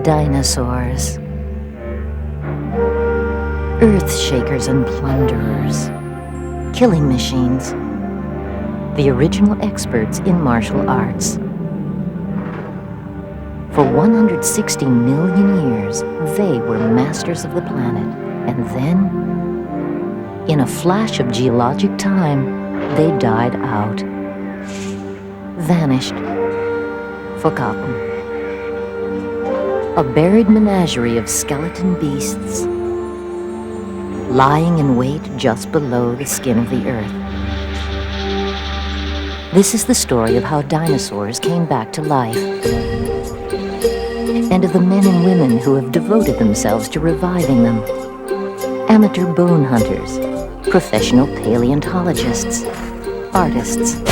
Dinosaurs. Earth shakers and plunderers. Killing machines. The original experts in martial arts. For 160 million years, they were masters of the planet. And then, in a flash of geologic time, they died out. Vanished. Forgotten. A buried menagerie of skeleton beasts, lying in wait just below the skin of the earth. This is the story of how dinosaurs came back to life, and of the men and women who have devoted themselves to reviving them. Amateur bone hunters, professional paleontologists, artists.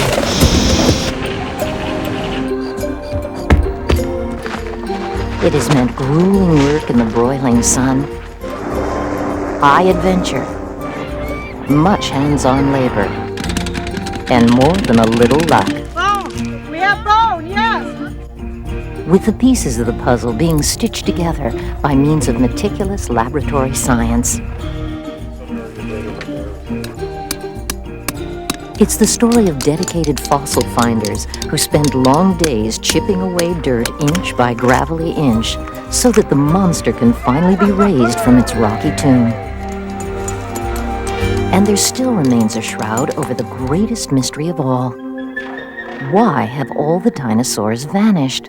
It has meant grueling work in the broiling sun, high adventure, much hands-on labor, and more than a little luck. Bone! We have bone, yes! With the pieces of the puzzle being stitched together by means of meticulous laboratory science. It's the story of dedicated fossil finders who spend long days chipping away dirt inch by gravelly inch so that the monster can finally be raised from its rocky tomb. And there still remains a shroud over the greatest mystery of all. Why have all the dinosaurs vanished?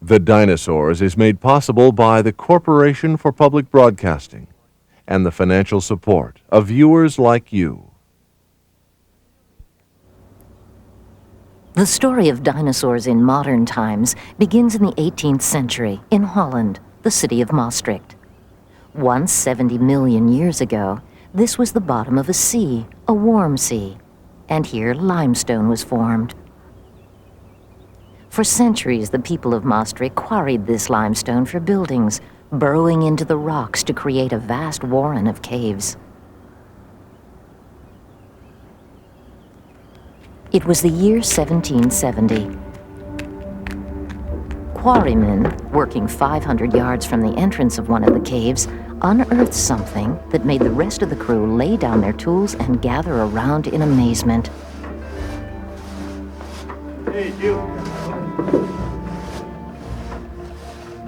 The Dinosaurs is made possible by the Corporation for Public Broadcasting and the financial support of viewers like you. The story of dinosaurs in modern times begins in the 18th century in Holland, the city of Maastricht. Once 70 million years ago, this was the bottom of a sea, a warm sea, and here limestone was formed. For centuries, the people of Maastricht quarried this limestone for buildings, burrowing into the rocks to create a vast warren of caves. It was the year 1770. Quarrymen, working 500 yards from the entrance of one of the caves, unearthed something that made the rest of the crew lay down their tools and gather around in amazement. Hey, you.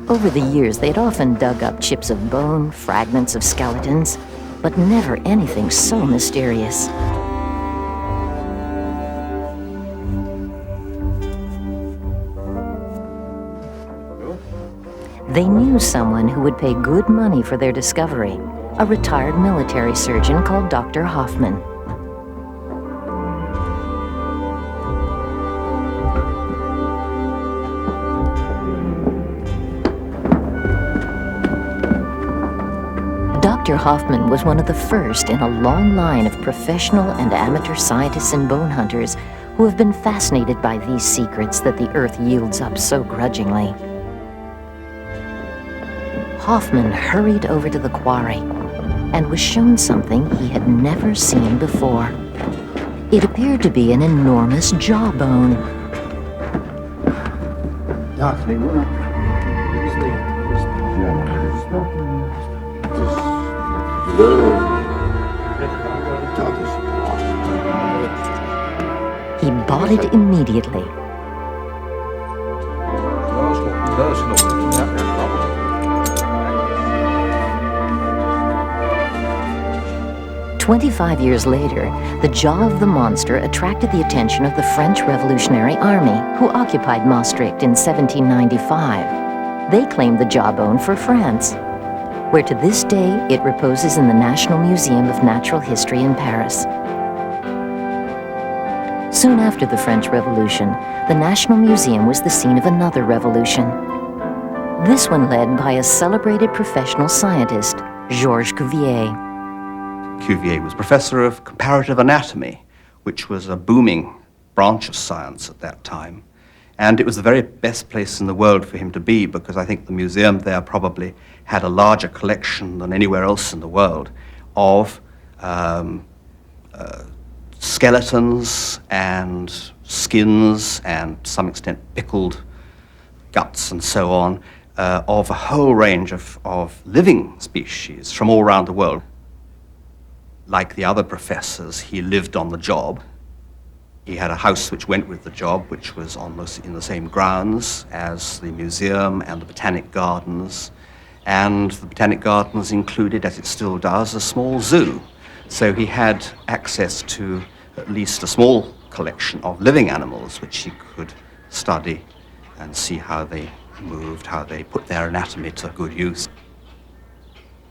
Over the years, they'd often dug up chips of bone, fragments of skeletons, but never anything so mysterious. They knew someone who would pay good money for their discovery, a retired military surgeon called Dr. Hoffman. Dr. Hoffman was one of the first in a long line of professional and amateur scientists and bone hunters who have been fascinated by these secrets that the Earth yields up so grudgingly. Hoffman hurried over to the quarry and was shown something he had never seen before. It appeared to be an enormous jawbone. He bought it immediately. "25 years later, the jaw of the monster attracted the attention of the French Revolutionary Army, who occupied Maastricht in 1795. They claimed the jawbone for France, where to this day it reposes in the National Museum of Natural History in Paris. Soon after the French Revolution, the National Museum was the scene of another revolution. This one led by a celebrated professional scientist, Georges Cuvier. Cuvier was professor of comparative anatomy, which was a booming branch of science at that time. And it was the very best place in the world for him to be, because I think the museum there probably had a larger collection than anywhere else in the world of skeletons and skins and, to some extent, pickled guts and so on, of a whole range of living species from all around the world. Like the other professors, he lived on the job. He had a house which went with the job, which was in the same grounds as the museum and the Botanic Gardens. And the Botanic Gardens included, as it still does, a small zoo. So he had access to at least a small collection of living animals which he could study and see how they moved, how they put their anatomy to good use.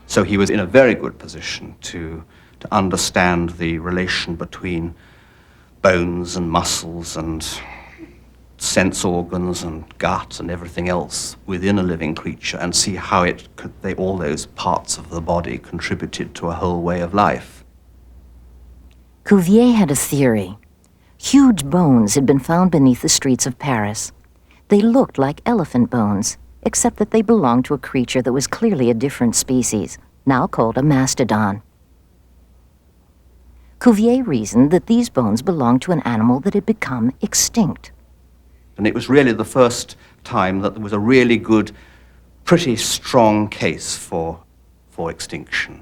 So he was in a very good position to understand the relation between bones and muscles and sense organs and gut and everything else within a living creature, and see how all those parts of the body contributed to a whole way of life. Cuvier had a theory. Huge bones had been found beneath the streets of Paris. They looked like elephant bones, except that they belonged to a creature that was clearly a different species, now called a mastodon. Cuvier reasoned that these bones belonged to an animal that had become extinct. And it was really the first time that there was a really good, pretty strong case for extinction.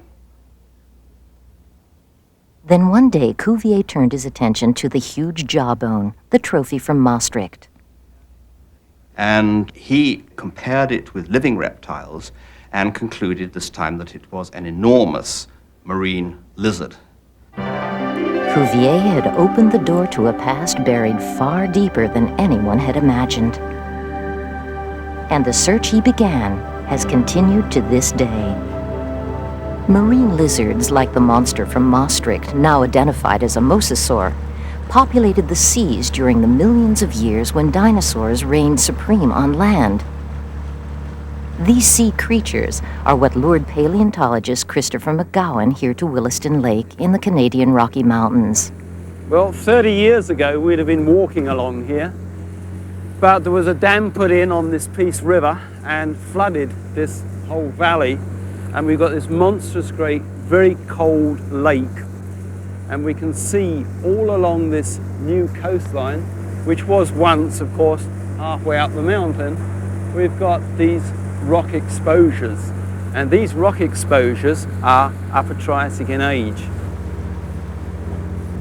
Then one day, Cuvier turned his attention to the huge jawbone, the trophy from Maastricht. And he compared it with living reptiles and concluded this time that it was an enormous marine lizard. Cuvier had opened the door to a past buried far deeper than anyone had imagined. And the search he began has continued to this day. Marine lizards, like the monster from Maastricht, now identified as a mosasaur, populated the seas during the millions of years when dinosaurs reigned supreme on land. These sea creatures are what lured paleontologist Christopher McGowan here to Williston Lake in the Canadian Rocky Mountains. Well, 30 years ago we'd have been walking along here, but there was a dam put in on this Peace River and flooded this whole valley, and we've got this monstrous great, very cold lake, and we can see all along this new coastline, which was once, of course, halfway up the mountain, we've got these rock exposures, and these rock exposures are Upper Triassic in age.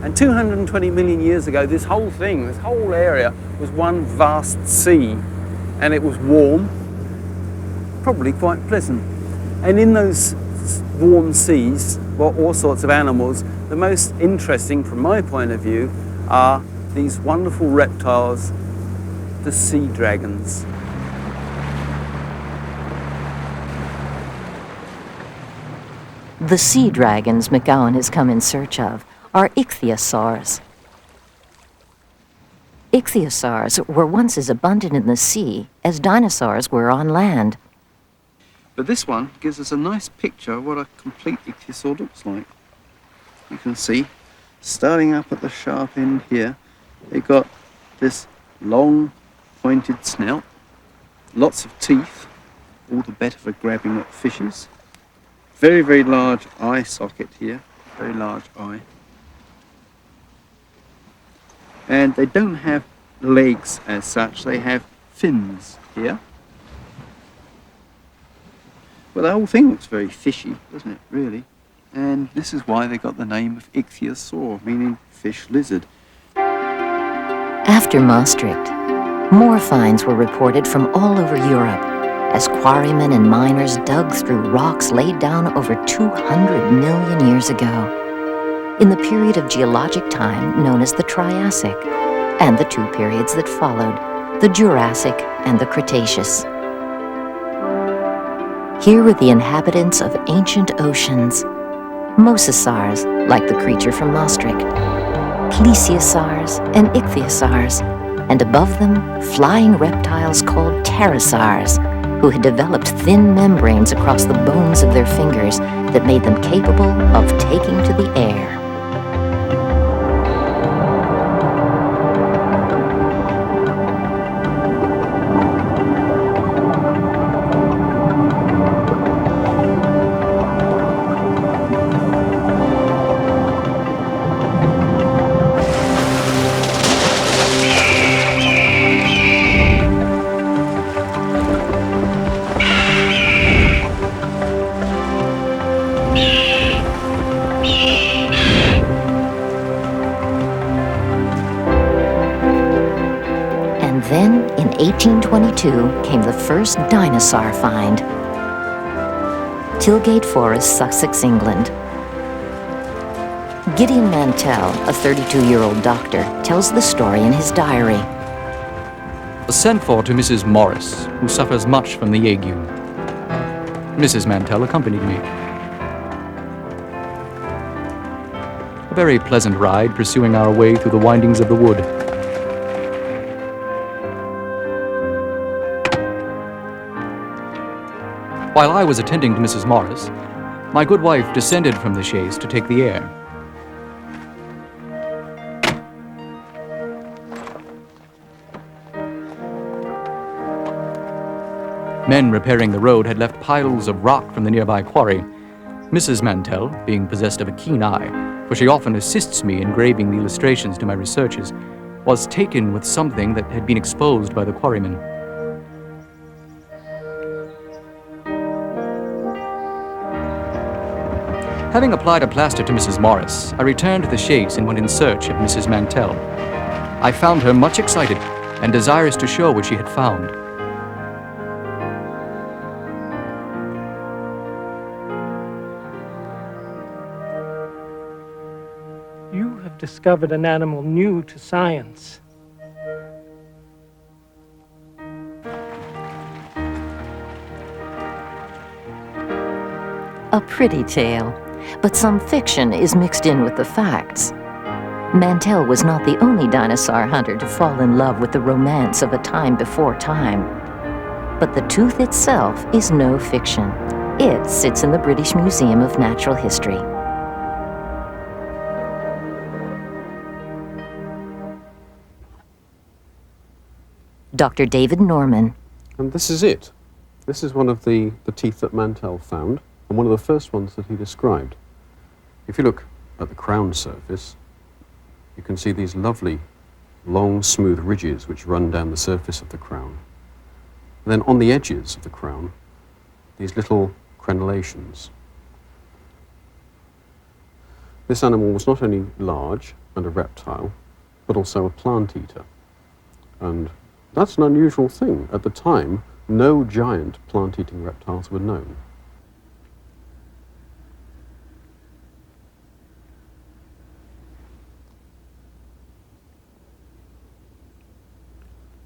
And 220 million years ago, this whole thing, this whole area was one vast sea, and it was warm, probably quite pleasant. And in those warm seas were all sorts of animals. The most interesting, from my point of view, are these wonderful reptiles, the sea dragons. The sea dragons McGowan has come in search of are ichthyosaurs. Ichthyosaurs were once as abundant in the sea as dinosaurs were on land. But this one gives us a nice picture of what a complete ichthyosaur looks like. You can see, starting up at the sharp end here, they've got this long, pointed snout, lots of teeth, all the better for grabbing at fishes. Very, very large eye socket here, very large eye. And they don't have legs as such, they have fins here. Well, the whole thing looks very fishy, doesn't it, really? And this is why they got the name of ichthyosaur, meaning fish lizard. After Maastricht, more finds were reported from all over Europe as quarrymen and miners dug through rocks laid down over 200 million years ago, in the period of geologic time known as the Triassic, and the two periods that followed, the Jurassic and the Cretaceous. Here were the inhabitants of ancient oceans, mosasaurs, like the creature from Maastricht, plesiosaurs and ichthyosaurs, and above them, flying reptiles called pterosaurs, who had developed thin membranes across the bones of their fingers that made them capable of taking to the air. Then, in 1822, came the first dinosaur find. Tilgate Forest, Sussex, England. Gideon Mantell, a 32-year-old doctor, tells the story in his diary. Was sent for to Mrs. Morris, who suffers much from the ague. Mrs. Mantell accompanied me. A very pleasant ride, pursuing our way through the windings of the wood. While I was attending to Mrs. Morris, my good wife descended from the chaise to take the air. Men repairing the road had left piles of rock from the nearby quarry. Mrs. Mantell, being possessed of a keen eye, for she often assists me in engraving the illustrations to my researches, was taken with something that had been exposed by the quarrymen. Having applied a plaster to Mrs. Morris, I returned to the chaise and went in search of Mrs. Mantell. I found her much excited and desirous to show what she had found. You have discovered an animal new to science. A pretty tale, but some fiction is mixed in with the facts. Mantell was not the only dinosaur hunter to fall in love with the romance of a time before time. But the tooth itself is no fiction. It sits in the British Museum of Natural History. Dr. David Norman. And this is it. This is one of the teeth that Mantell found, and one of the first ones that he described. If you look at the crown surface, you can see these lovely, long, smooth ridges which run down the surface of the crown. And then on the edges of the crown, these little crenellations. This animal was not only large and a reptile, but also a plant eater. And that's an unusual thing. At the time, no giant plant-eating reptiles were known.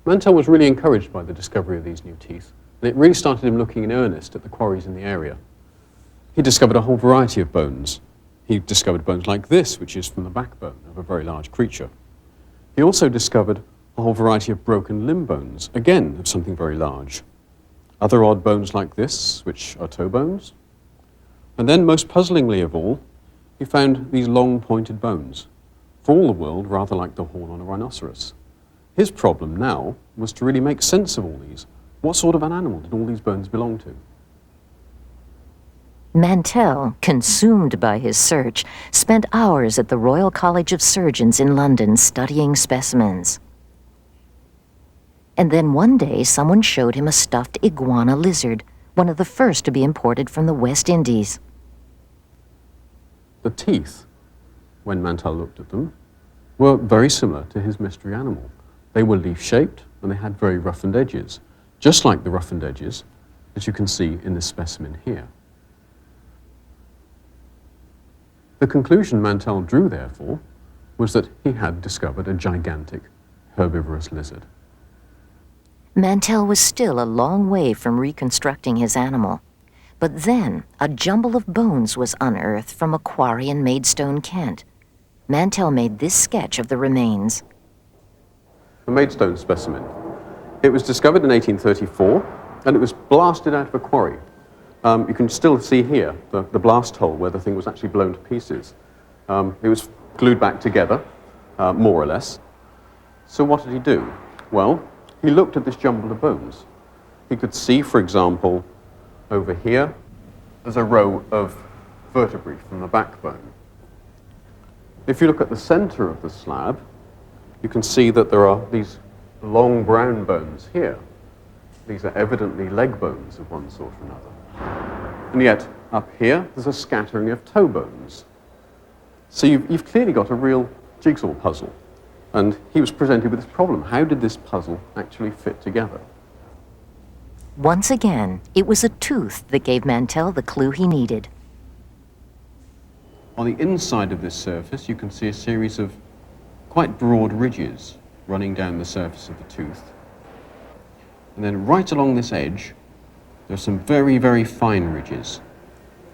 Mantell was really encouraged by the discovery of these new teeth, and it really started him looking in earnest at the quarries in the area. He discovered a whole variety of bones. He discovered bones like this, which is from the backbone of a very large creature. He also discovered a whole variety of broken limb bones, again of something very large. Other odd bones like this, which are toe bones. And then, most puzzlingly of all, he found these long pointed bones, for all the world rather like the horn on a rhinoceros. His problem now was to really make sense of all these. What sort of an animal did all these bones belong to? Mantell, consumed by his search, spent hours at the Royal College of Surgeons in London studying specimens. And then one day someone showed him a stuffed iguana lizard, one of the first to be imported from the West Indies. The teeth, when Mantell looked at them, were very similar to his mystery animal. They were leaf-shaped and they had very roughened edges, just like the roughened edges that you can see in this specimen here. The conclusion Mantell drew, therefore, was that he had discovered a gigantic herbivorous lizard. Mantell was still a long way from reconstructing his animal. But then a jumble of bones was unearthed from a quarry in Maidstone, Kent. Mantell made this sketch of the remains. A Maidstone specimen. It was discovered in 1834, and it was blasted out of a quarry. You can still see here the blast hole where the thing was actually blown to pieces. It was glued back together, more or less. So what did he do? Well, he looked at this jumble of bones. He could see, for example, over here, there's a row of vertebrae from the backbone. If you look at the center of the slab, you can see that there are these long brown bones here. These are evidently leg bones of one sort or another. And yet, up here, there's a scattering of toe bones. So you've clearly got a real jigsaw puzzle. And he was presented with this problem. How did this puzzle actually fit together? Once again, it was a tooth that gave Mantell the clue he needed. On the inside of this surface, you can see a series of quite broad ridges running down the surface of the tooth. And then right along this edge, there are some very, very fine ridges.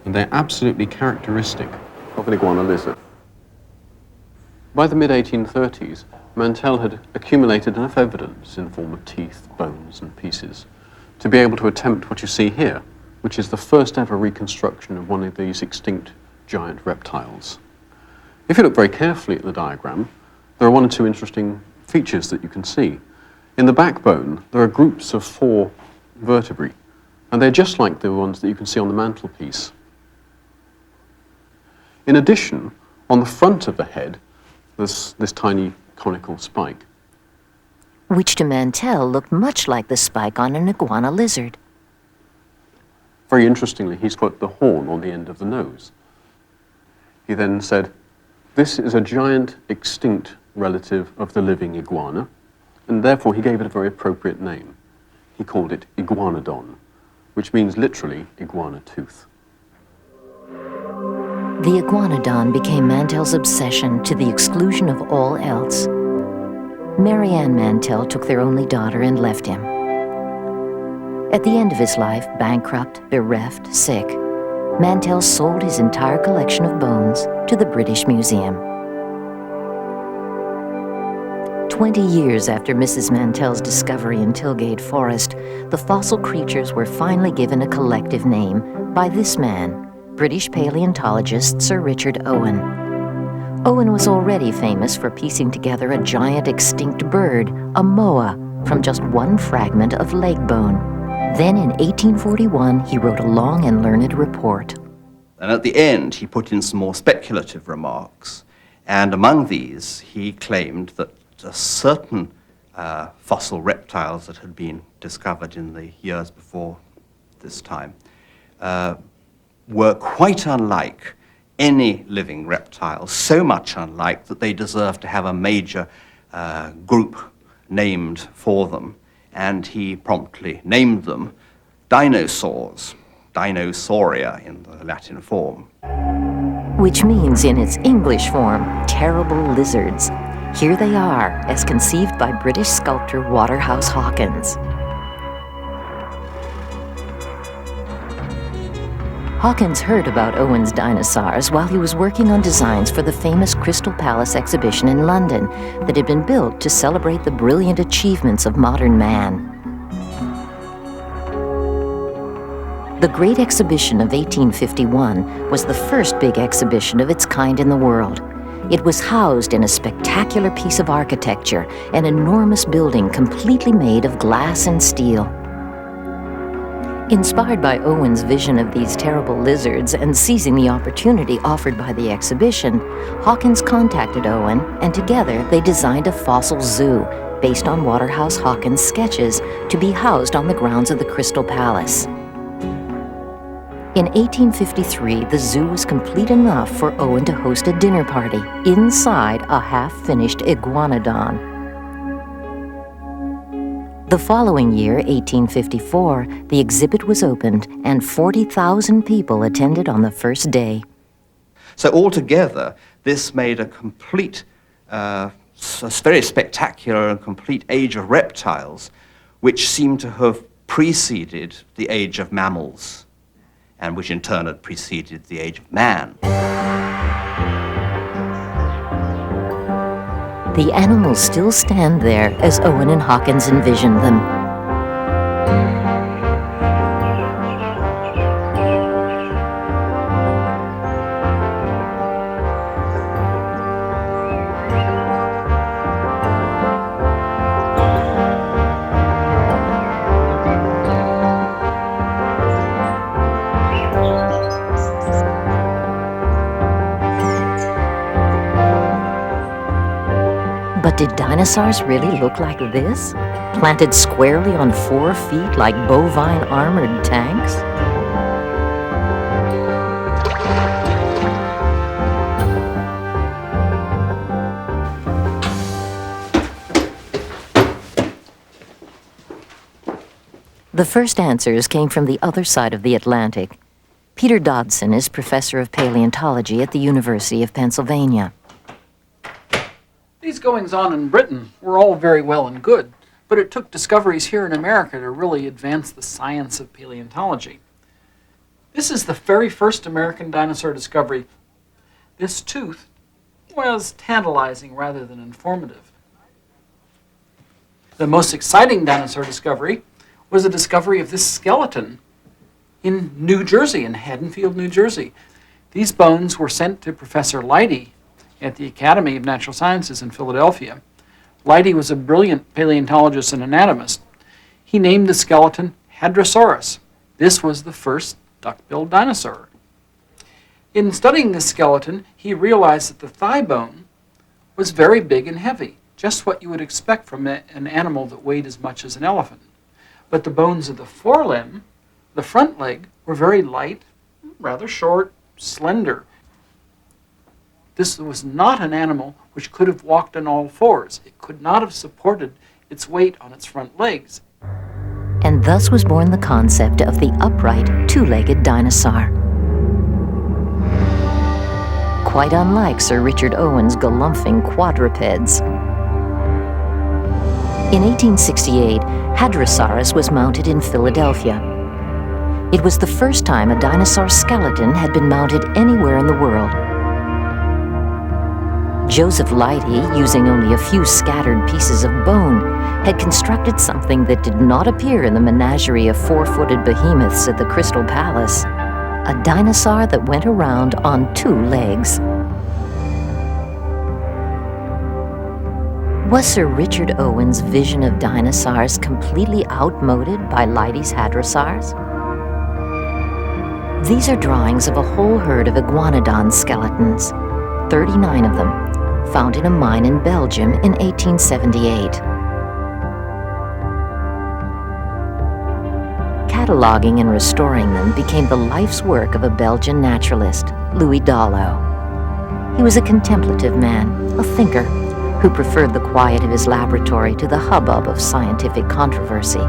And they're absolutely characteristic of an iguana lizard. By the mid-1830s, Mantell had accumulated enough evidence in the form of teeth, bones, and pieces to be able to attempt what you see here, which is the first ever reconstruction of one of these extinct giant reptiles. If you look very carefully at the diagram, there are one or two interesting features that you can see. In the backbone, there are groups of 4 vertebrae, and they're just like the ones that you can see on the mantelpiece. In addition, on the front of the head, there's this tiny conical spike. Which to Mantell looked much like the spike on an iguana lizard. Very interestingly, he's put the horn on the end of the nose. He then said, this is a giant extinct relative of the living iguana, and therefore he gave it a very appropriate name. He called it iguanodon, which means literally iguana tooth. The iguanodon became Mantell's obsession to the exclusion of all else. Mary Ann Mantell took their only daughter and left him. At the end of his life, bankrupt, bereft, sick, Mantell sold his entire collection of bones to the British Museum. 20 years after Mrs. Mantell's discovery in Tilgate Forest, the fossil creatures were finally given a collective name by this man, British paleontologist Sir Richard Owen. Owen was already famous for piecing together a giant extinct bird, a moa, from just one fragment of leg bone. Then in 1841, he wrote a long and learned report. And at the end, he put in some more speculative remarks. And among these, he claimed that certain fossil reptiles that had been discovered in the years before this time were quite unlike any living reptile, so much unlike that they deserve to have a major group named for them. And he promptly named them dinosaurs, Dinosauria in the Latin form. Which means in its English form, terrible lizards. Here they are, as conceived by British sculptor Waterhouse Hawkins. Hawkins heard about Owen's dinosaurs while he was working on designs for the famous Crystal Palace exhibition in London that had been built to celebrate the brilliant achievements of modern man. The Great Exhibition of 1851 was the first big exhibition of its kind in the world. It was housed in a spectacular piece of architecture, an enormous building completely made of glass and steel. Inspired by Owen's vision of these terrible lizards and seizing the opportunity offered by the exhibition, Hawkins contacted Owen, and together they designed a fossil zoo based on Waterhouse Hawkins' sketches to be housed on the grounds of the Crystal Palace. In 1853, the zoo was complete enough for Owen to host a dinner party inside a half-finished iguanodon. The following year, 1854, the exhibit was opened and 40,000 people attended on the first day. So altogether, this made a complete, very spectacular and complete age of reptiles, which seemed to have preceded the age of mammals, and which in turn had preceded the age of man. The animals still stand there as Owen and Hawkins envisioned them. But did dinosaurs really look like this? Planted squarely on 4 feet like bovine armored tanks? The first answers came from the other side of the Atlantic. Peter Dodson is professor of paleontology at the University of Pennsylvania. These goings-on in Britain were all very well and good, but it took discoveries here in America to really advance the science of paleontology. This is the very first American dinosaur discovery. This tooth was tantalizing rather than informative. The most exciting dinosaur discovery was the discovery of this skeleton in New Jersey, in Haddonfield, New Jersey. These bones were sent to Professor Leidy at the Academy of Natural Sciences in Philadelphia. Leidy was a brilliant paleontologist and anatomist. He named the skeleton Hadrosaurus. This was the first duck-billed dinosaur. In studying this skeleton, he realized that the thigh bone was very big and heavy, just what you would expect from an animal that weighed as much as an elephant. But the bones of the forelimb, the front leg, were very light, rather short, slender. This was not an animal which could have walked on all fours. It could not have supported its weight on its front legs. And thus was born the concept of the upright, two-legged dinosaur. Quite unlike Sir Richard Owen's galumphing quadrupeds. In 1868, Hadrosaurus was mounted in Philadelphia. It was the first time a dinosaur skeleton had been mounted anywhere in the world. Joseph Leidy, using only a few scattered pieces of bone, had constructed something that did not appear in the menagerie of 4-footed behemoths at the Crystal Palace. A dinosaur that went around on 2 legs. Was Sir Richard Owen's vision of dinosaurs completely outmoded by Leidy's hadrosaurs? These are drawings of a whole herd of iguanodon skeletons, 39 of them, found in a mine in Belgium in 1878. Cataloging and restoring them became the life's work of a Belgian naturalist, Louis Dallo. He was a contemplative man, a thinker, who preferred the quiet of his laboratory to the hubbub of scientific controversy.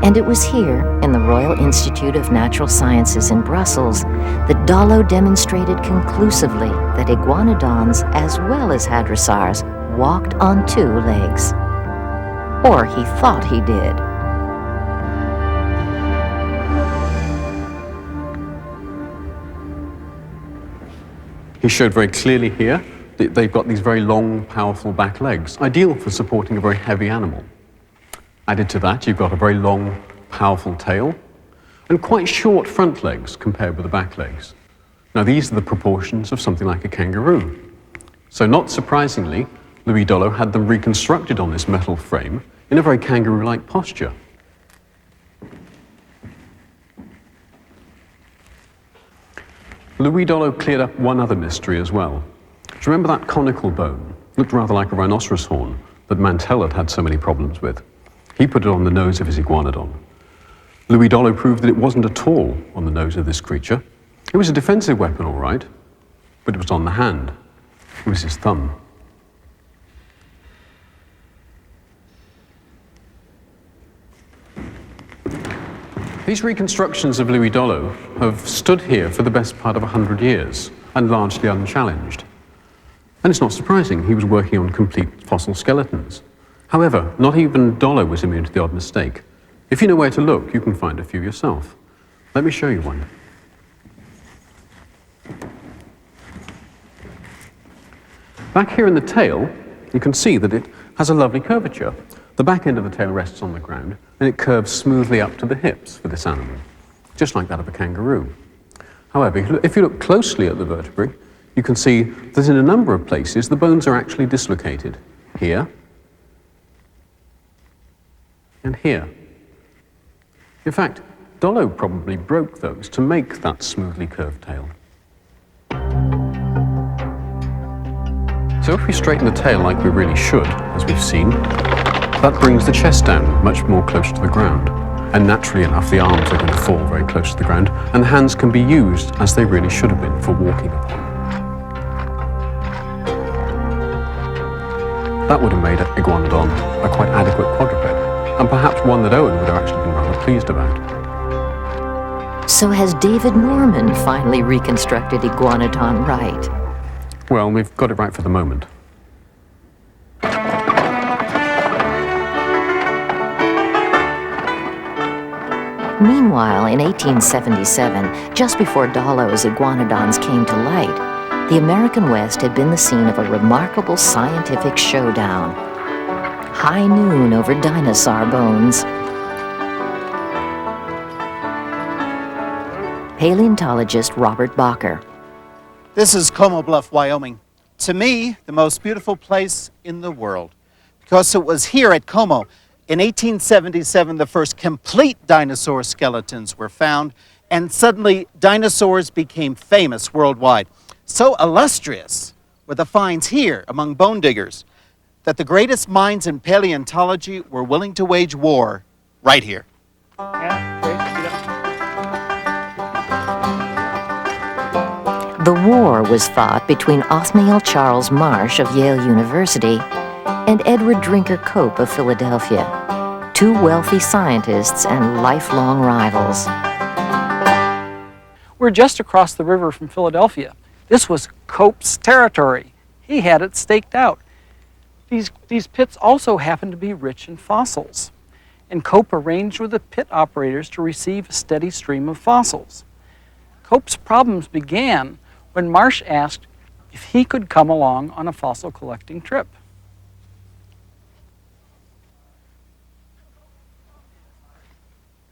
And it was here, in the Royal Institute of Natural Sciences in Brussels, that Dallo demonstrated conclusively that iguanodons, as well as hadrosaurs, walked on 2 legs. Or he thought he did. He showed very clearly here that they've got these very long, powerful back legs, ideal for supporting a very heavy animal. Added to that, you've got a very long, powerful tail, and quite short front legs compared with the back legs. Now, these are the proportions of something like a kangaroo. So not surprisingly, Louis Dallo had them reconstructed on this metal frame in a very kangaroo-like posture. Louis Dallo cleared up one other mystery as well. Do you remember that conical bone? Looked rather like a rhinoceros horn that Mantell had had so many problems with. He put it on the nose of his iguanodon. Louis Dallo proved that it wasn't at all on the nose of this creature. It was a defensive weapon, all right, but it was on the hand. It was his thumb. These reconstructions of Louis Dallo have stood here for the best part of 100 years and largely unchallenged. And it's not surprising, he was working on complete fossil skeletons. However, not even Dallo was immune to the odd mistake. If you know where to look, you can find a few yourself. Let me show you one. Back here in the tail, you can see that it has a lovely curvature. The back end of the tail rests on the ground, and it curves smoothly up to the hips for this animal, just like that of a kangaroo. However, if you look closely at the vertebrae, you can see that in a number of places the bones are actually dislocated. Here, and here. In fact, Dollo probably broke those to make that smoothly curved tail. So if we straighten the tail like we really should, as we've seen, that brings the chest down much more close to the ground. And naturally enough, the arms are going to fall very close to the ground, and the hands can be used as they really should have been for walking upon. That would have made Iguanodon a quite adequate quadruped, and perhaps one that Owen would have actually been rather pleased about. So has David Norman finally reconstructed Iguanodon right? Well, we've got it right for the moment. Meanwhile, in 1877, just before Dollo's iguanodons came to light, the American West had been the scene of a remarkable scientific showdown. High noon over dinosaur bones. Paleontologist Robert Bacher. This is Como Bluff, Wyoming. To me, the most beautiful place in the world, because it was here at Como in 1877 the first complete dinosaur skeletons were found, and suddenly dinosaurs became famous worldwide. So illustrious were the finds here among bone diggers that the greatest minds in paleontology were willing to wage war right here. The war was fought between Othniel Charles Marsh of Yale University and Edward Drinker Cope of Philadelphia, two wealthy scientists and lifelong rivals. We're just across the river from Philadelphia. This was Cope's territory. He had it staked out. These pits also happened to be rich in fossils, and Cope arranged with the pit operators to receive a steady stream of fossils. Cope's problems began when Marsh asked if he could come along on a fossil collecting trip.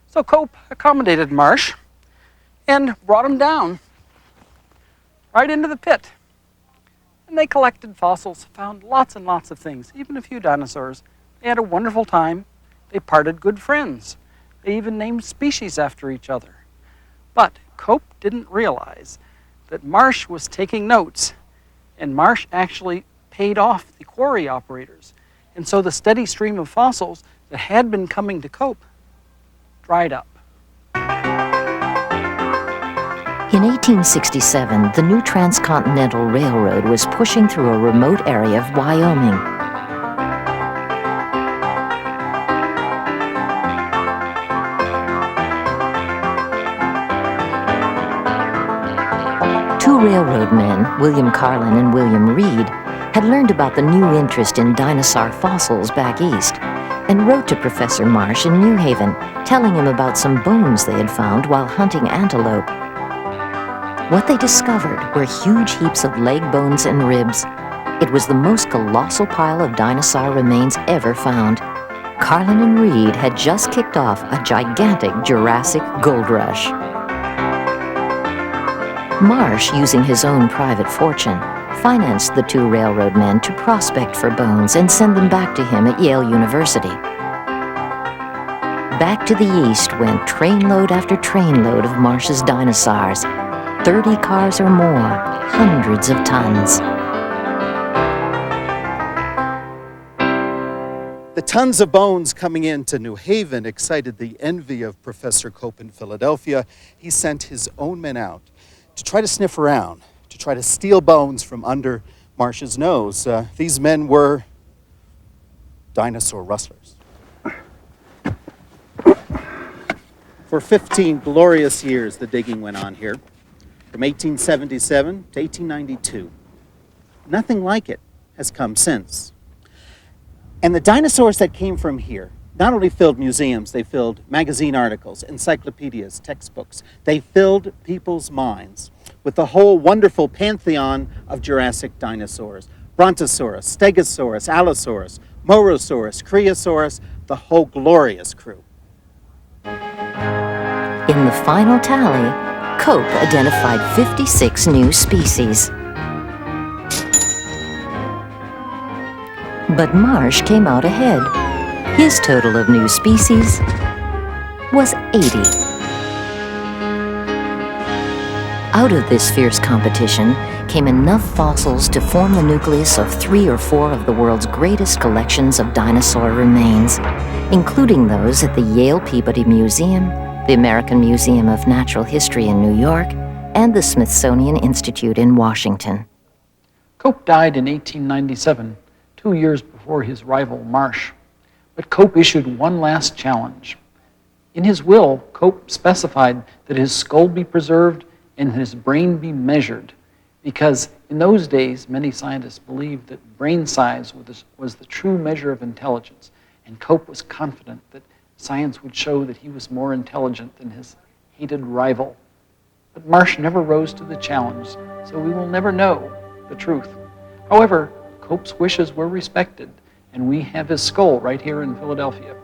So Cope accommodated Marsh and brought him down right into the pit. And they collected fossils, found lots and lots of things, even a few dinosaurs. They had a wonderful time. They parted good friends. They even named species after each other. But Cope didn't realize that Marsh was taking notes, and Marsh actually paid off the quarry operators. And so the steady stream of fossils that had been coming to Cope dried up. In 1867, the new Transcontinental Railroad was pushing through a remote area of Wyoming. Two railroad men, William Carlin and William Reed, had learned about the new interest in dinosaur fossils back east and wrote to Professor Marsh in New Haven, telling him about some bones they had found while hunting antelope. What they discovered were huge heaps of leg bones and ribs. It was the most colossal pile of dinosaur remains ever found. Carlin and Reed had just kicked off a gigantic Jurassic gold rush. Marsh, using his own private fortune, financed the two railroad men to prospect for bones and send them back to him at Yale University. Back to the east went trainload after trainload of Marsh's dinosaurs, 30 cars or more, hundreds of tons. The tons of bones coming into New Haven excited the envy of Professor Cope in Philadelphia. He sent his own men out to try to sniff around, to try to steal bones from under Marsh's nose. These men were dinosaur rustlers. For 15 glorious years, the digging went on here, from 1877 to 1892. Nothing like it has come since. And the dinosaurs that came from here not only filled museums, they filled magazine articles, encyclopedias, textbooks. They filled people's minds with the whole wonderful pantheon of Jurassic dinosaurs. Brontosaurus, Stegosaurus, Allosaurus, Morosaurus, Creosaurus, the whole glorious crew. In the final tally, Cope identified 56 new species. But Marsh came out ahead. His total of new species was 80. Out of this fierce competition came enough fossils to form the nucleus of 3 or 4 of the world's greatest collections of dinosaur remains, including those at the Yale Peabody Museum, the American Museum of Natural History in New York, and the Smithsonian Institute in Washington. Cope died in 1897, 2 years before his rival Marsh. But Cope issued one last challenge. In his will, Cope specified that his skull be preserved and his brain be measured, because in those days, many scientists believed that brain size was the true measure of intelligence, and Cope was confident that science would show that he was more intelligent than his hated rival. But Marsh never rose to the challenge, so we will never know the truth. However, Cope's wishes were respected, and we have his skull right here in Philadelphia.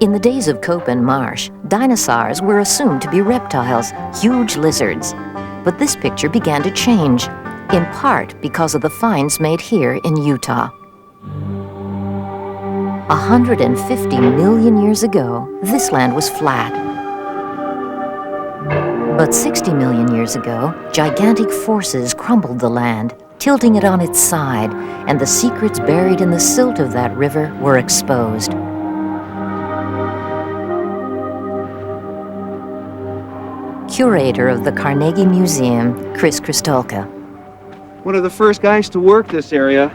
In the days of Cope and Marsh, dinosaurs were assumed to be reptiles, huge lizards. But this picture began to change, in part because of the finds made here in Utah. 150 million years ago, this land was flat. But 60 million years ago, gigantic forces crumbled the land, tilting it on its side, and the secrets buried in the silt of that river were exposed. Curator of the Carnegie Museum, Chris Kristolka. One of the first guys to work this area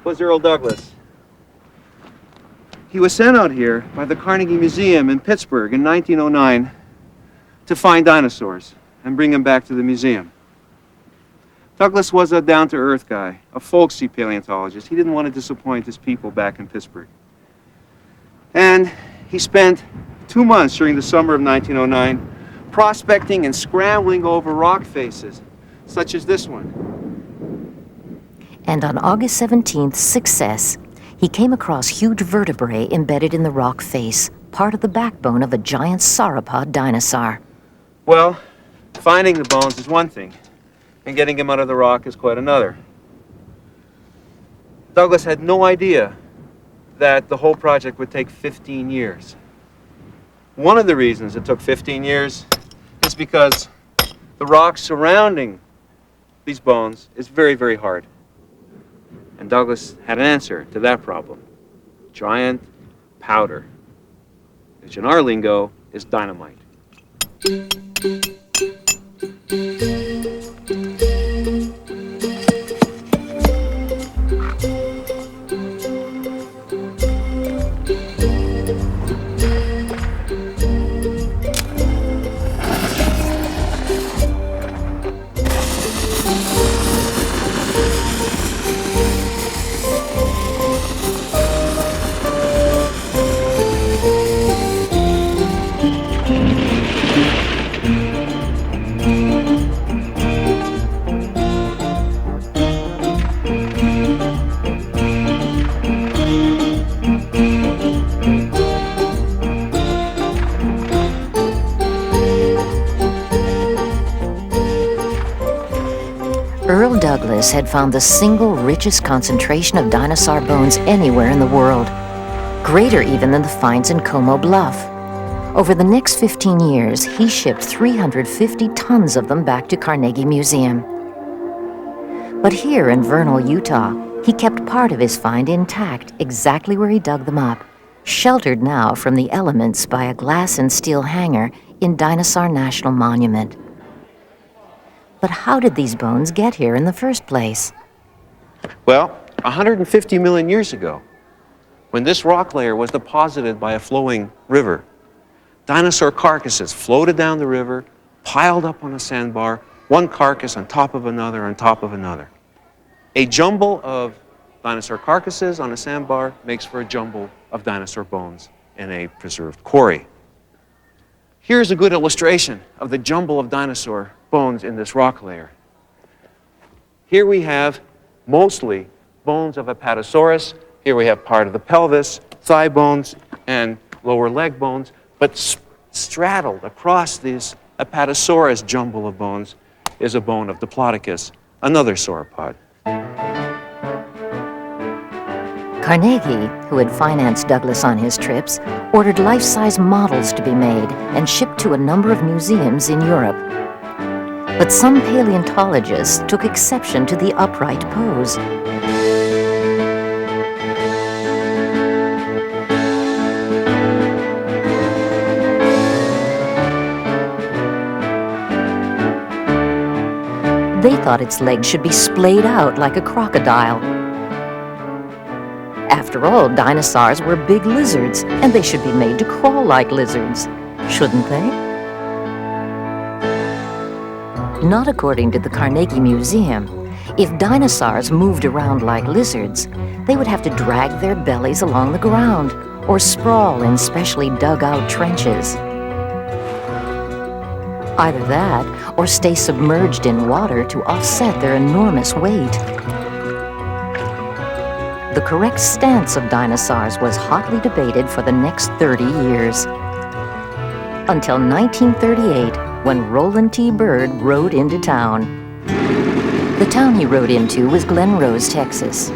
was Earl Douglas. He was sent out here by the Carnegie Museum in Pittsburgh in 1909 to find dinosaurs and bring them back to the museum. Douglas was a down-to-earth guy, a folksy paleontologist. He didn't want to disappoint his people back in Pittsburgh. And he spent 2 months during the summer of 1909 prospecting and scrambling over rock faces, such as this one. And on August 17th, success, he came across huge vertebrae embedded in the rock face, part of the backbone of a giant sauropod dinosaur. Well, finding the bones is one thing, and getting them out of the rock is quite another. Douglas had no idea that the whole project would take 15 years. One of the reasons it took 15 years is because the rock surrounding these bones is very, very hard. And Douglas had an answer to that problem. Giant powder, which in our lingo is dynamite. Earl Douglas had found the single richest concentration of dinosaur bones anywhere in the world, greater even than the finds in Como Bluff. Over the next 15 years, he shipped 350 tons of them back to Carnegie Museum. But here in Vernal, Utah, he kept part of his find intact, exactly where he dug them up, sheltered now from the elements by a glass and steel hangar in Dinosaur National Monument. But how did these bones get here in the first place? Well, 150 million years ago, when this rock layer was deposited by a flowing river, dinosaur carcasses floated down the river, piled up on a sandbar, one carcass on top of another on top of another. A jumble of dinosaur carcasses on a sandbar makes for a jumble of dinosaur bones in a preserved quarry. Here's a good illustration of the jumble of dinosaur bones in this rock layer. Here we have mostly bones of Apatosaurus. Here we have part of the pelvis, thigh bones, and lower leg bones, but straddled across this Apatosaurus jumble of bones is a bone of Diplodocus, another sauropod. Carnegie, who had financed Douglas on his trips, ordered life-size models to be made and shipped to a number of museums in Europe. But some paleontologists took exception to the upright pose. They thought its legs should be splayed out like a crocodile. After all, dinosaurs were big lizards, and they should be made to crawl like lizards, shouldn't they? Not according to the Carnegie Museum. If dinosaurs moved around like lizards, they would have to drag their bellies along the ground or sprawl in specially dug-out trenches. Either that, or stay submerged in water to offset their enormous weight. The correct stance of dinosaurs was hotly debated for the next 30 years. Until 1938, when Roland T. Byrd rode into town. The town he rode into was Glen Rose, Texas.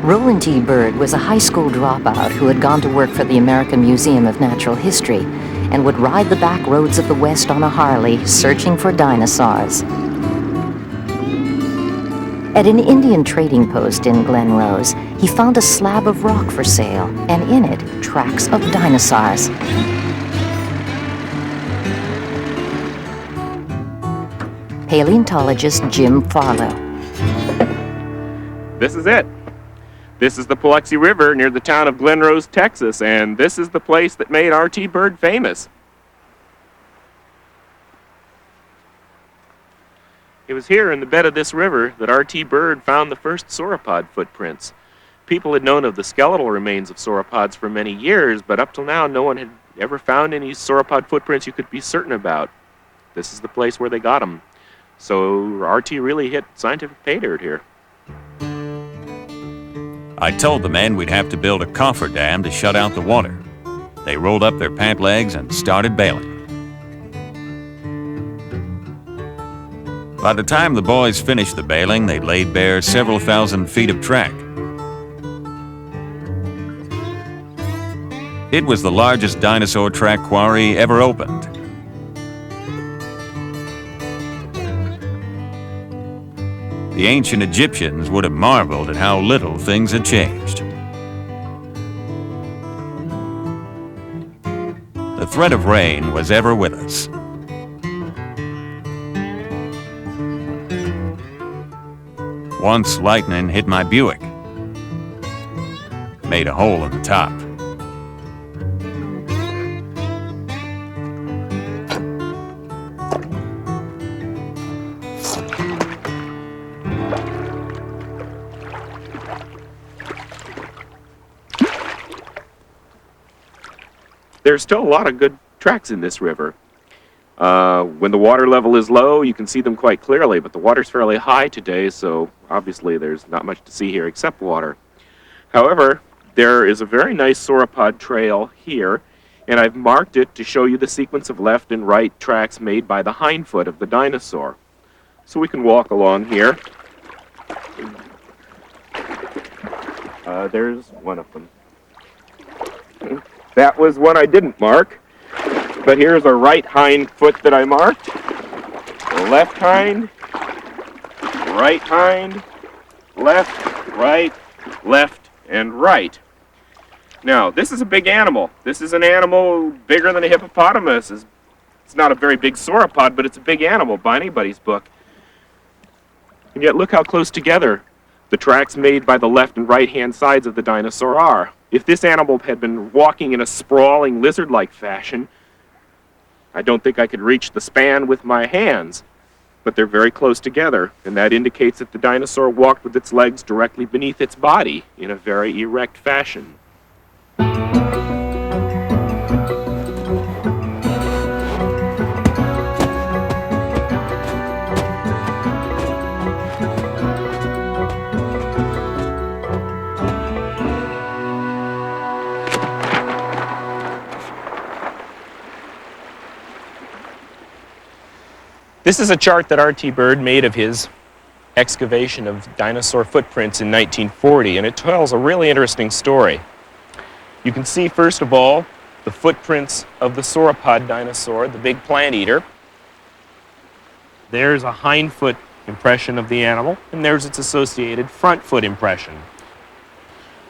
Roland T. Byrd was a high school dropout who had gone to work for the American Museum of Natural History and would ride the back roads of the West on a Harley, searching for dinosaurs. At an Indian trading post in Glen Rose, he found a slab of rock for sale, and in it, tracks of dinosaurs. Paleontologist Jim Farlow. This is it. This is the Paluxy River near the town of Glen Rose, Texas, and this is the place that made R.T. Byrd famous. It was here in the bed of this river that R.T. Byrd found the first sauropod footprints. People had known of the skeletal remains of sauropods for many years, but up till now no one had ever found any sauropod footprints you could be certain about. This is the place where they got them. So R.T. really hit scientific pay dirt here. I told the men we'd have to build a coffer dam to shut out the water. They rolled up their pant legs and started bailing. By the time the boys finished the bailing, they'd laid bare several thousand feet of track. It was the largest dinosaur track quarry ever opened. The ancient Egyptians would have marveled at how little things had changed. The threat of rain was ever with us. Once lightning hit my Buick, made a hole in the top. There's still a lot of good tracks in this river. When the water level is low, you can see them quite clearly, but the water's fairly high today, so obviously there's not much to see here except water. However, there is a very nice sauropod trail here, and I've marked it to show you the sequence of left and right tracks made by the hindfoot of the dinosaur. So we can walk along here. There's one of them. That was one I didn't mark, but here's a right hind foot that I marked, left hind, left, right, left, and right. Now, this is a big animal. This is an animal bigger than a hippopotamus. It's not a very big sauropod, but it's a big animal by anybody's book. And yet look how close together the tracks made by the left and right-hand sides of the dinosaur are. If this animal had been walking in a sprawling lizard-like fashion, I don't think I could reach the span with my hands, but they're very close together, and that indicates that the dinosaur walked with its legs directly beneath its body in a very erect fashion. This is a chart that R.T. Byrd made of his excavation of dinosaur footprints in 1940, and it tells a really interesting story. You can see, first of all, the footprints of the sauropod dinosaur, the big plant eater. There's a hind foot impression of the animal, and there's its associated front foot impression.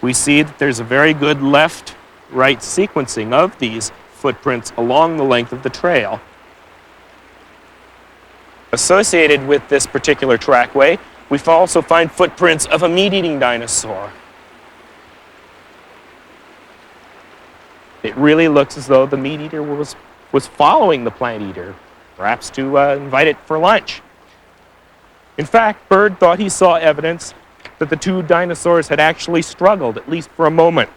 We see that there's a very good left-right sequencing of these footprints along the length of the trail. Associated with this particular trackway, we also find footprints of a meat-eating dinosaur. It really looks as though the meat-eater was following the plant-eater, perhaps to invite it for lunch. In fact, Byrd thought he saw evidence that the two dinosaurs had actually struggled, at least for a moment.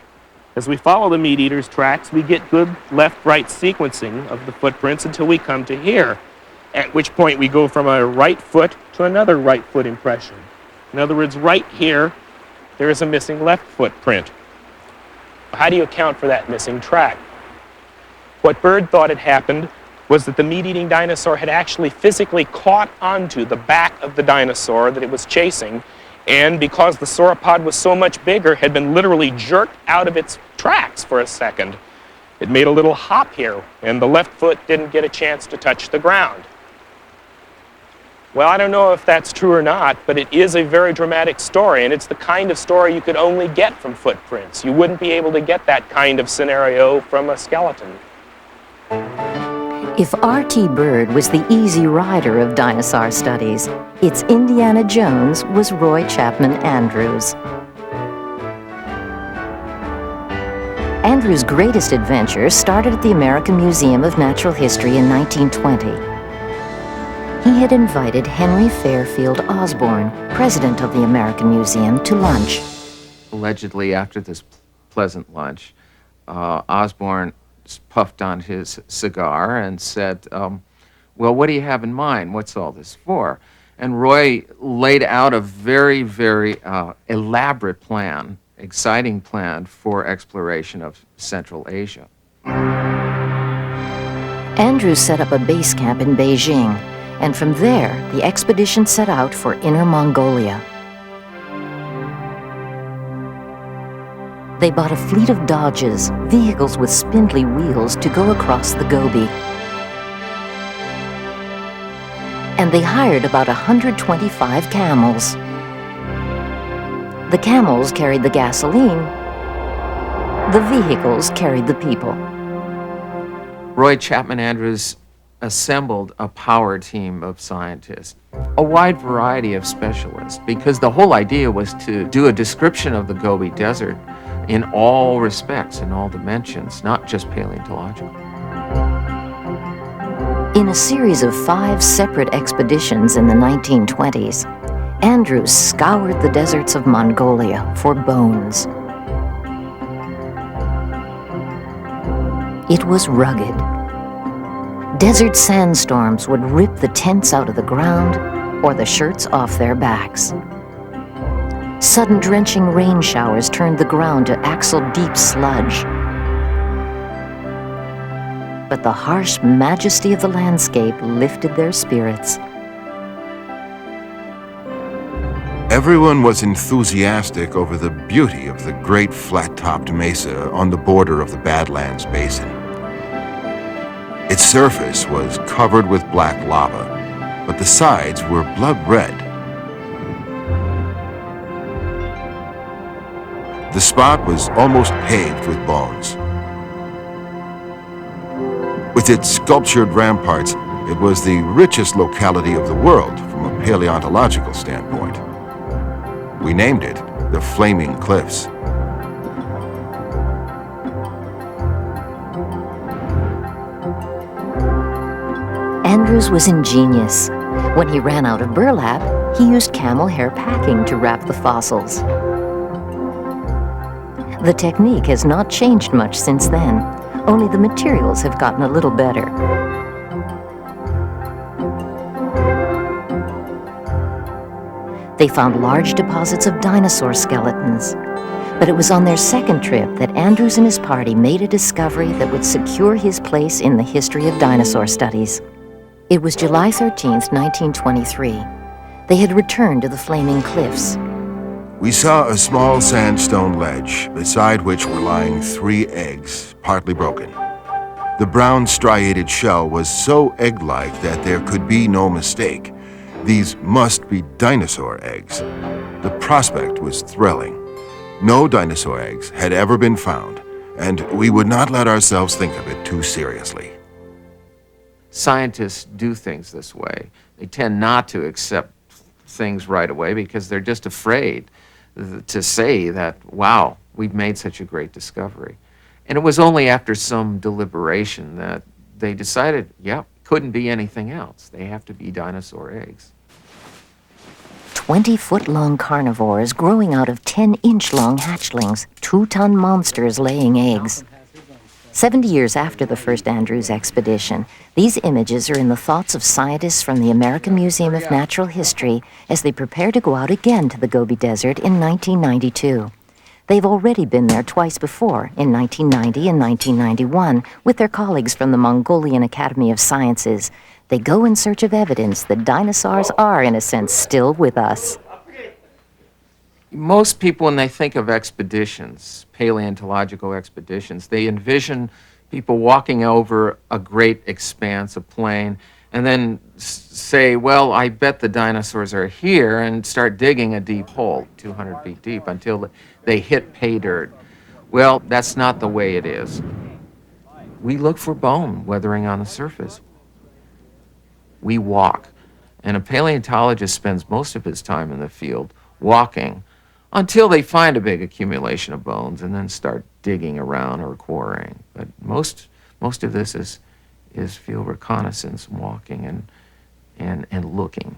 As we follow the meat-eater's tracks, we get good left-right sequencing of the footprints until we come to here, at which point we go from a right foot to another right foot impression. In other words, right here, there is a missing left footprint. How do you account for that missing track? What Byrd thought had happened was that the meat-eating dinosaur had actually physically caught onto the back of the dinosaur that it was chasing, and because the sauropod was so much bigger, had been literally jerked out of its tracks for a second. It made a little hop here, and the left foot didn't get a chance to touch the ground. Well, I don't know if that's true or not, but it is a very dramatic story, and it's the kind of story you could only get from footprints. You wouldn't be able to get that kind of scenario from a skeleton. If R.T. Byrd was the easy rider of dinosaur studies, its Indiana Jones was Roy Chapman Andrews. Andrews' greatest adventure started at the American Museum of Natural History in 1920. He had invited Henry Fairfield Osborn, president of the American Museum, to lunch. Allegedly, after this pleasant lunch, Osborn puffed on his cigar and said, well, what do you have in mind? What's all this for? And Roy laid out a very, very elaborate plan, exciting plan for exploration of Central Asia. Andrews set up a base camp in Beijing, and from there, the expedition set out for Inner Mongolia. They bought a fleet of Dodges, vehicles with spindly wheels, to go across the Gobi. And they hired about 125 camels. The camels carried the gasoline. The vehicles carried the people. Roy Chapman Andrews assembled a power team of scientists, a wide variety of specialists, because the whole idea was to do a description of the Gobi Desert in all respects, in all dimensions, not just paleontological. In a series of 5 separate expeditions in the 1920s, Andrews scoured the deserts of Mongolia for bones. It was rugged. Desert sandstorms would rip the tents out of the ground or the shirts off their backs. Sudden drenching rain showers turned the ground to axle-deep sludge. But the harsh majesty of the landscape lifted their spirits. Everyone was enthusiastic over the beauty of the great flat-topped mesa on the border of the Badlands Basin. Its surface was covered with black lava, but the sides were blood red. The spot was almost paved with bones. With its sculptured ramparts, it was the richest locality of the world from a paleontological standpoint. We named it the Flaming Cliffs. Andrews was ingenious. When he ran out of burlap, he used camel hair packing to wrap the fossils. The technique has not changed much since then, only the materials have gotten a little better. They found large deposits of dinosaur skeletons, but it was on their second trip that Andrews and his party made a discovery that would secure his place in the history of dinosaur studies. It was July 13th, 1923. They had returned to the Flaming Cliffs. We saw a small sandstone ledge, beside which were lying 3 eggs, partly broken. The brown striated shell was so egg-like that there could be no mistake. These must be dinosaur eggs. The prospect was thrilling. No dinosaur eggs had ever been found, and we would not let ourselves think of it too seriously. Scientists do things this way. They tend not to accept things right away because they're just afraid to say that, wow, we've made such a great discovery. And it was only after some deliberation that they decided, yep, couldn't be anything else. They have to be dinosaur eggs. 20-foot-long carnivores growing out of 10-inch-long hatchlings, 2-ton monsters laying eggs. 70 years after the first Andrews expedition, these images are in the thoughts of scientists from the American Museum of Natural History as they prepare to go out again to the Gobi Desert in 1992. They've already been there twice before, in 1990 and 1991, with their colleagues from the Mongolian Academy of Sciences. They go in search of evidence that dinosaurs are, in a sense, still with us. Most people, when they think of expeditions, paleontological expeditions, they envision people walking over a great expanse of plain and then say, well, I bet the dinosaurs are here, and start digging a deep hole, 200 feet deep, until they hit pay dirt. Well, that's not the way it is. We look for bone weathering on the surface. We walk. And a paleontologist spends most of his time in the field walking until they find a big accumulation of bones and then start digging around or quarrying. But most of this is field reconnaissance, walking and looking.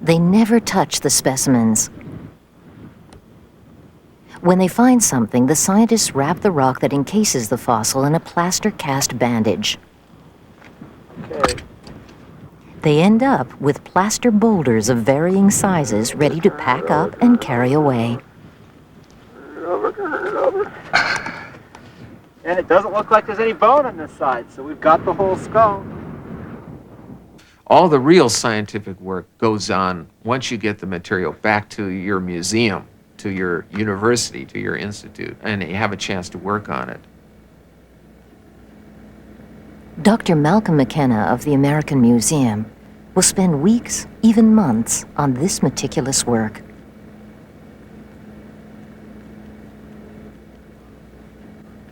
They never touch the specimens. When they find something, the scientists wrap the rock that encases the fossil in a plaster cast bandage. Okay. They end up with plaster boulders of varying sizes ready to pack up and carry away. Turn it over. And it doesn't look like there's any bone on this side, so we've got the whole skull. All the real scientific work goes on once you get the material back to your museum, to your university, to your institute, and you have a chance to work on it. Dr. Malcolm McKenna of the American Museum will spend weeks, even months, on this meticulous work.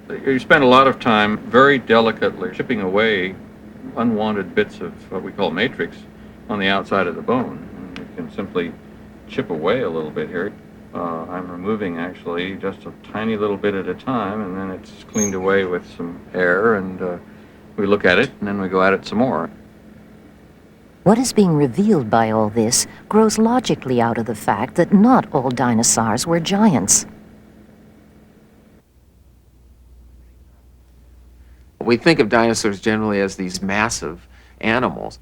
You spend a lot of time very delicately chipping away unwanted bits of what we call matrix on the outside of the bone. And you can simply chip away a little bit here. I'm removing actually just a tiny little bit at a time, and then it's cleaned away with some air, and we look at it, and then we go at it some more. What is being revealed by all this grows logically out of the fact that not all dinosaurs were giants. We think of dinosaurs generally as these massive animals,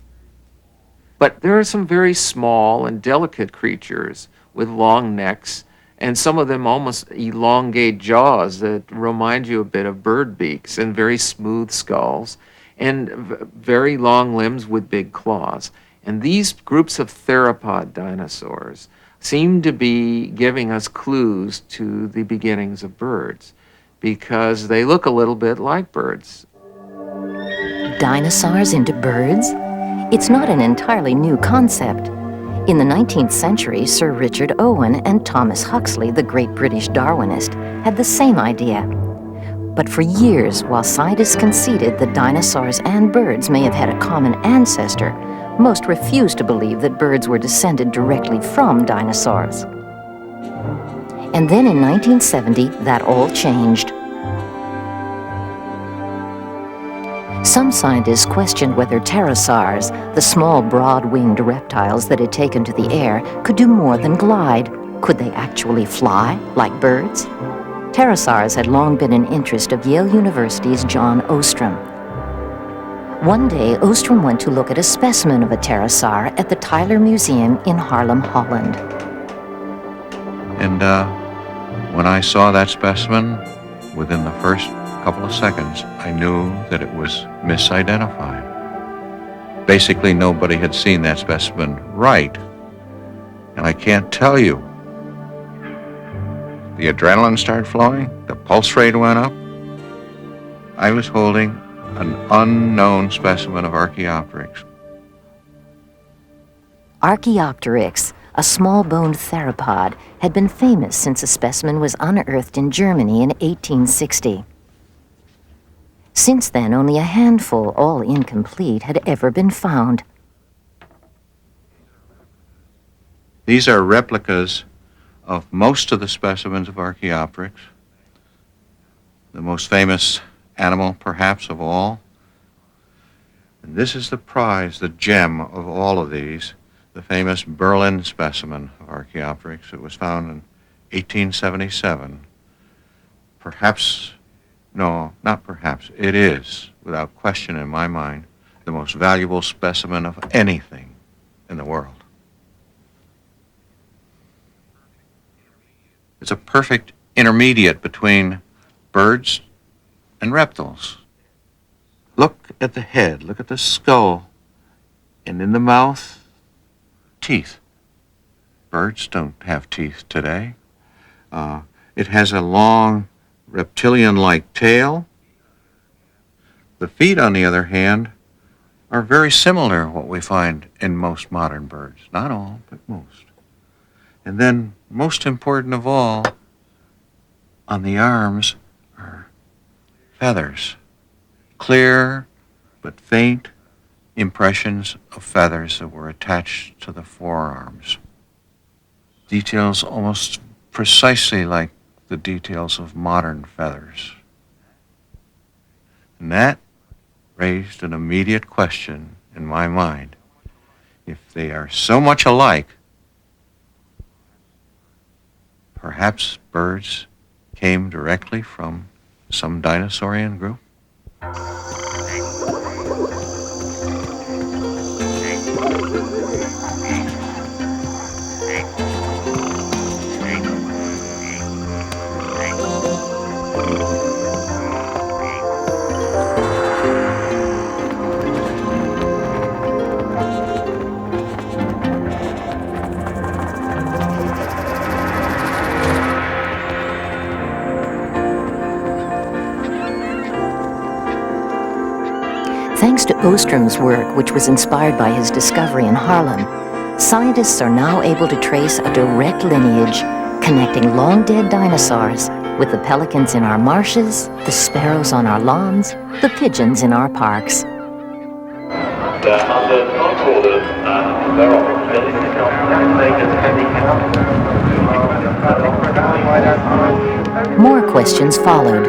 but there are some very small and delicate creatures with long necks, and some of them almost elongate jaws that remind you a bit of bird beaks, and very smooth skulls, and very long limbs with big claws. And these groups of theropod dinosaurs seem to be giving us clues to the beginnings of birds, because they look a little bit like birds. Dinosaurs into birds? It's not an entirely new concept. In the 19th century, Sir Richard Owen and Thomas Huxley, the great British Darwinist, had the same idea. But for years, while scientists conceded that dinosaurs and birds may have had a common ancestor, most refused to believe that birds were descended directly from dinosaurs. And then in 1970, that all changed. Some scientists questioned whether pterosaurs, the small, broad-winged reptiles that had taken to the air, could do more than glide. Could they actually fly, like birds? Pterosaurs had long been an interest of Yale University's John Ostrom. One day, Ostrom went to look at a specimen of a pterosaur at the Tyler Museum in Haarlem, Holland. And when I saw that specimen, within the first a couple of seconds, I knew that it was misidentified. Basically, nobody had seen that specimen right. And I can't tell you. The adrenaline started flowing, the pulse rate went up. I was holding an unknown specimen of Archaeopteryx. Archaeopteryx, a small-boned theropod, had been famous since a specimen was unearthed in Germany in 1860. Since then, only a handful, all incomplete, had ever been found. These are replicas of most of the specimens of Archaeopteryx. The most famous animal, perhaps, of all. And this is the prize, the gem of all of these, the famous Berlin specimen of Archaeopteryx. It was found in 1877. Perhaps, no, not perhaps, it is, without question in my mind, the most valuable specimen of anything in the world. It's a perfect intermediate between birds and reptiles. Look at the head, look at the skull, and in the mouth, teeth. Birds don't have teeth today. It has a long reptilian-like tail. The feet, on the other hand, are very similar to what we find in most modern birds. Not all, but most. And then, most important of all, on the arms are feathers. Clear but faint impressions of feathers that were attached to the forearms. Details almost precisely like the details of modern feathers. And that raised an immediate question in my mind. If they are so much alike, perhaps birds came directly from some dinosaurian group? Thanks to Ostrom's work, which was inspired by his discovery in Haarlem, scientists are now able to trace a direct lineage connecting long-dead dinosaurs with the pelicans in our marshes, the sparrows on our lawns, the pigeons in our parks. More questions followed.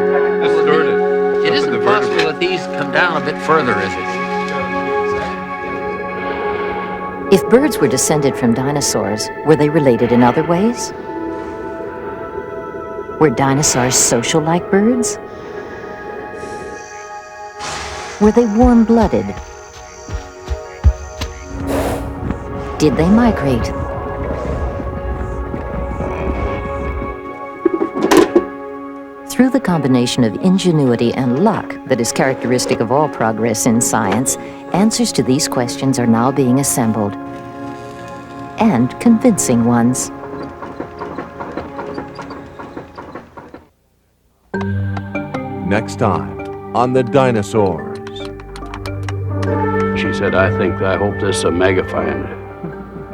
It isn't possible that these come down a bit further, is it? If birds were descended from dinosaurs, were they related in other ways? Were dinosaurs social like birds? Were they warm-blooded? Did they migrate? Through the combination of ingenuity and luck that is characteristic of all progress in science, answers to these questions are now being assembled, and convincing ones. Next time on The Dinosaurs. She said, I hope this is a megafind.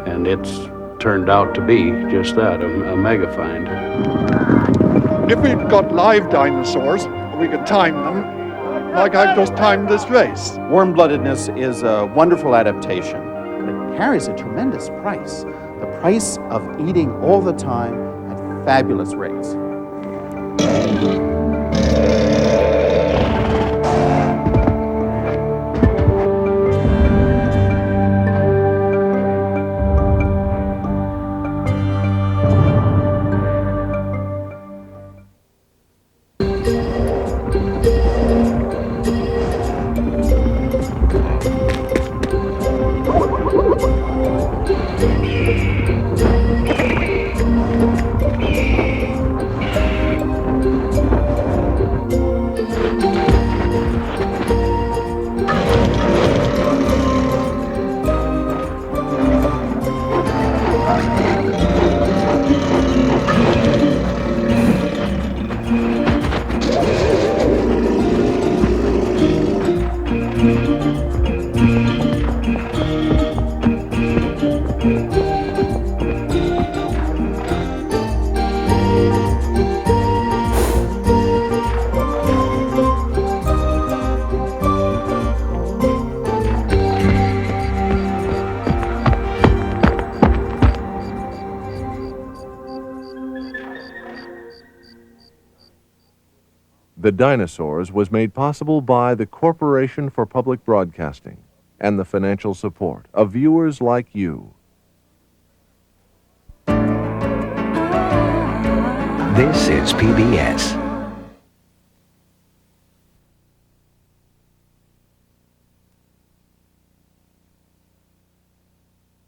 And it's turned out to be just that, a megafind. If we'd got live dinosaurs, we could time them like I've just timed this race. Warm-bloodedness is a wonderful adaptation, but it carries a tremendous price. The price of eating all the time at fabulous rates. The Dinosaurs was made possible by the Corporation for Public Broadcasting and the financial support of viewers like you. This is PBS.